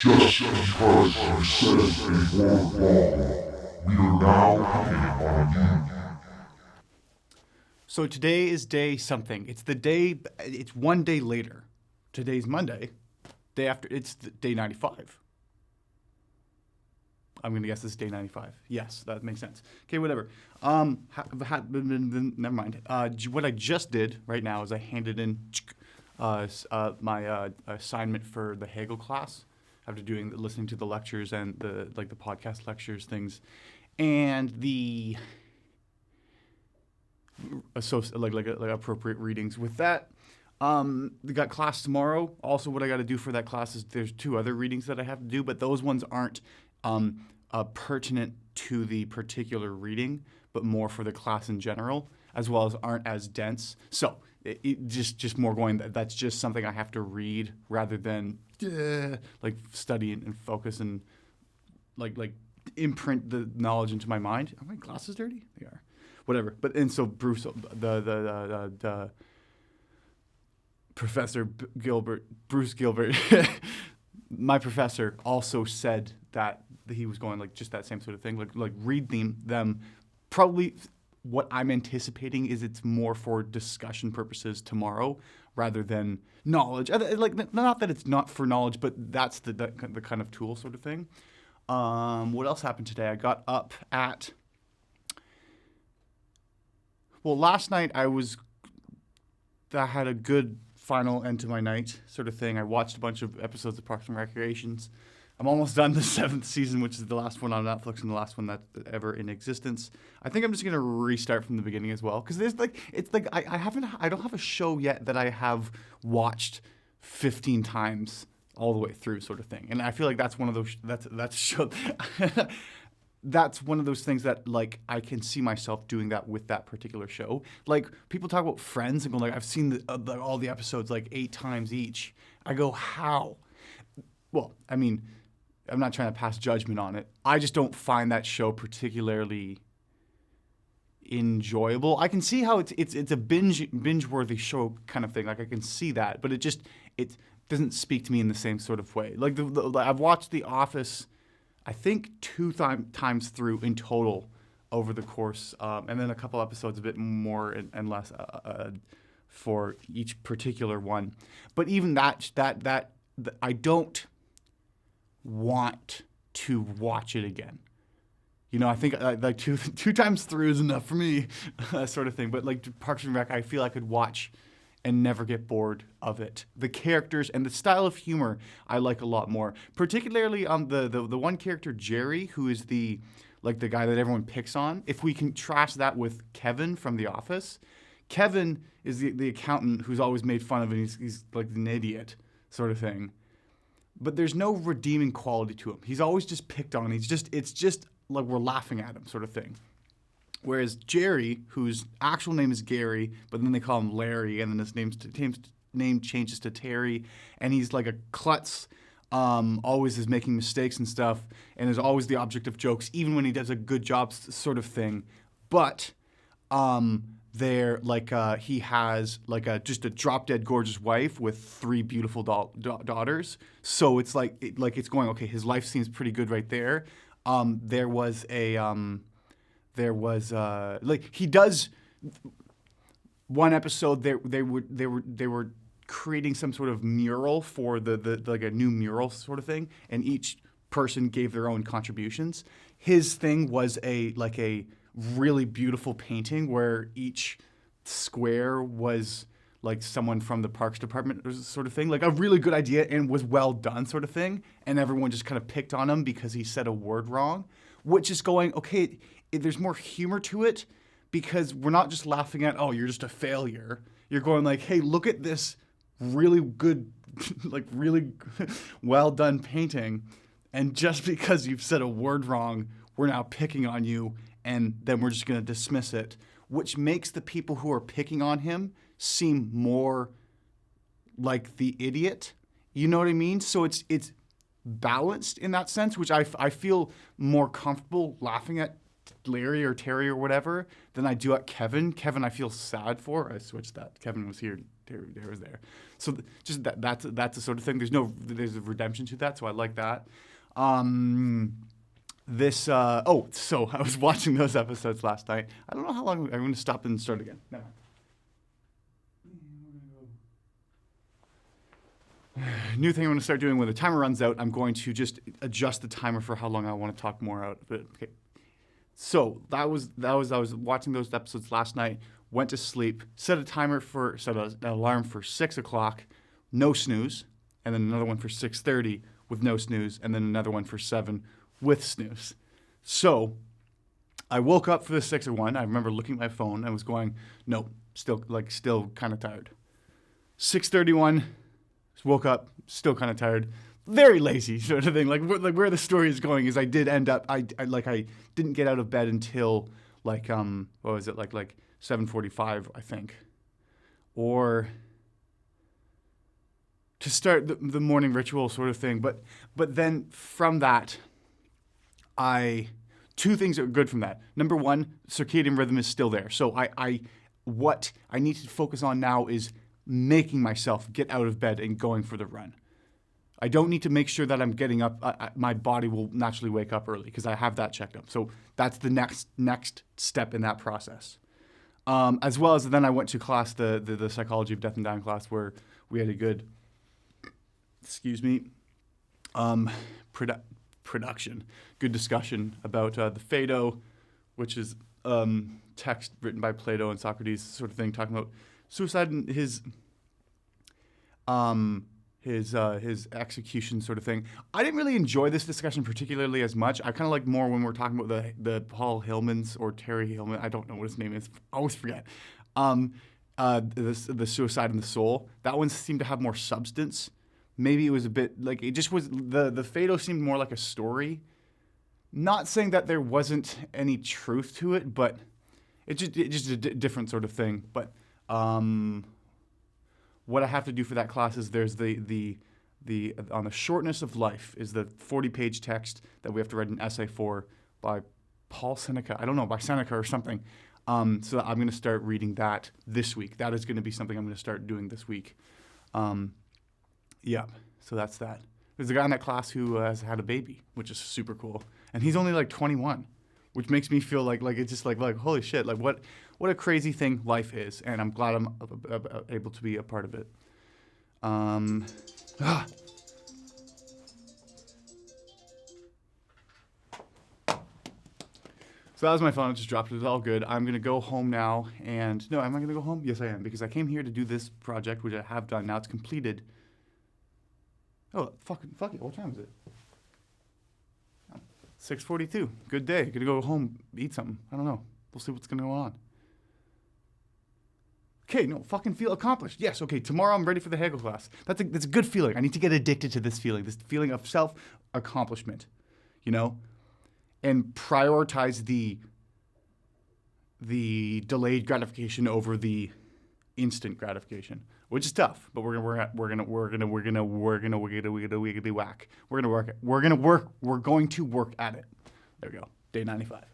Just because you said a word wrong, we are now picking on you. So today is day something. It's the day. It's one day later. Today's Monday. Day after. It's day 95. I'm gonna guess this is day 95. Yes, that makes sense. Okay, whatever. Never mind. What I just did right now is I handed in my assignment for the Hegel class after listening to the lectures and the podcast lectures things, and the appropriate readings with that. We got class tomorrow. Also, what I got to do for that class is there's 2 other readings that I have to do, but those ones aren't pertinent to the particular reading, but more for the class in general, as well as aren't as dense. So it just more going. That's just something I have to read rather than study and focus and like imprint the knowledge into my mind. Are my glasses dirty? They are. Whatever. But and so Bruce, the Professor Gilbert, Bruce Gilbert, my professor also said that he was going just that same sort of thing, like read them. Probably what I'm anticipating is it's more for discussion purposes tomorrow rather than knowledge. Not that it's not for knowledge, but that's the kind of tool sort of thing. What else happened today? I got up at. Well, last night I had a good final end to my night sort of thing. I watched a bunch of episodes of Parks and Recreations. I'm almost done the 7th season, which is the last one on Netflix and the last one that's ever in existence. I think I'm just gonna restart from the beginning as well, because I don't have a show yet that I have watched 15 times all the way through sort of thing, and I feel like that's one of those that's show. That's one of those things that I can see myself doing that with that particular show. Like people talk about Friends and go I've seen all the episodes 8 times each. I go, how? Well, I mean, I'm not trying to pass judgment on it. I just don't find that show particularly enjoyable. I can see how it's a binge-worthy show kind of thing. I can see that, but it doesn't speak to me in the same sort of way. I've watched The Office, I think 2 times through in total over the course, and then a couple episodes a bit more and less for each particular one. But even that I don't want to watch it again. I think two times through is enough for me, sort of thing. But Parks and Rec, I feel I could watch and never get bored of it. The characters and the style of humor I like a lot more. Particularly the one character, Jerry, who is the guy that everyone picks on. If we contrast that with Kevin from The Office, Kevin is the accountant who's always made fun of, and he's like an idiot sort of thing. But there's no redeeming quality to him. He's always just picked on. It's just like we're laughing at him sort of thing. Whereas Jerry, whose actual name is Gary, but then they call him Larry, and then his name changes to Terry, and he's like a klutz, always is making mistakes and stuff, and is always the object of jokes, even when he does a good job sort of thing. But he has just a drop-dead gorgeous wife with 3 beautiful daughters. So it's it's going, okay, his life seems pretty good right there. He does one episode they were creating some sort of mural for a new mural sort of thing, and each person gave their own contributions. His thing was a really beautiful painting where each square was someone from the parks department sort of thing, a really good idea and was well done sort of thing, and everyone just kind of picked on him because he said a word wrong, which is going, okay, there's more humor to it because we're not just laughing at, oh, you're just a failure. You're going hey, look at this really good, really well done painting, and just because you've said a word wrong, we're now picking on you, and then we're just going to dismiss it, which makes the people who are picking on him seem more like the idiot. You know what I mean? So it's balanced in that sense, which I feel more comfortable laughing at Larry or Terry or whatever than I do at Kevin. Kevin I feel sad for. I switched that. Kevin was here there was there. So just that's the sort of thing. There's a redemption to that, so I like that. So I was watching those episodes last night. I don't know how long. I'm going to stop and start again. No. New thing I'm going to start doing when the timer runs out, I'm going to just adjust the timer for how long I want to talk more out. But okay. So I was watching those episodes last night, went to sleep, set an alarm for 6 o'clock, no snooze, and then another one for 6:30 with no snooze, and then another one for 7 with snooze. So I woke up for the 6 one. I remember looking at my phone and was going, nope, still kind of tired. 6:31. Woke up, still kind of tired, very lazy sort of thing. Like where the story is going is I did end up, I didn't get out of bed until like 7:45, I think, or to start the morning ritual sort of thing. But then from that, two things are good from that. Number one, circadian rhythm is still there. So what I need to focus on now is making myself get out of bed and going for the run. I don't need to make sure that I'm getting up. My body will naturally wake up early because I have that checked up. So that's the next step in that process. As well as then I went to class, the Psychology of Death and Dying class, where we had a good, good discussion about the Phaedo, which is text written by Plato and Socrates, sort of thing, talking about suicide and his execution sort of thing. I didn't really enjoy this discussion particularly as much. I kind of like more when we're talking about the Paul Hillman's or Terry Hillman. I don't know what his name is. I always forget. The suicide and the soul. That one seemed to have more substance. Maybe it was a bit like it just was. The Phaedo seemed more like a story. Not saying that there wasn't any truth to it, but it's just a different sort of thing. But what I have to do for that class is there's the on the shortness of life is the 40-page text that we have to write an essay for by Paul Seneca. I don't know, by Seneca or something. So I'm going to start reading that this week. That is going to be something I'm going to start doing this week. Yeah, so that's that. There's a guy in that class who has had a baby, which is super cool. And he's only like 21, which makes me feel like it's just like holy shit, like what a crazy thing life is. And I'm glad I'm able to be a part of it. So that was my phone. I just dropped it. It's all good. I'm going to go home now. And no, am I going to go home? Yes, I am. Because I came here to do this project, which I have done. Now it's completed. Oh, fuck it. What time is it? 6:42. Good day. Gonna go home, eat something. I don't know. We'll see what's gonna go on. Okay, no, fucking feel accomplished. Yes, okay, tomorrow I'm ready for the Hegel class. That's a good feeling. I need to get addicted to this feeling of self-accomplishment, and prioritize the delayed gratification over the instant gratification, which is tough, but we're going to work at it. There we go. Day 95.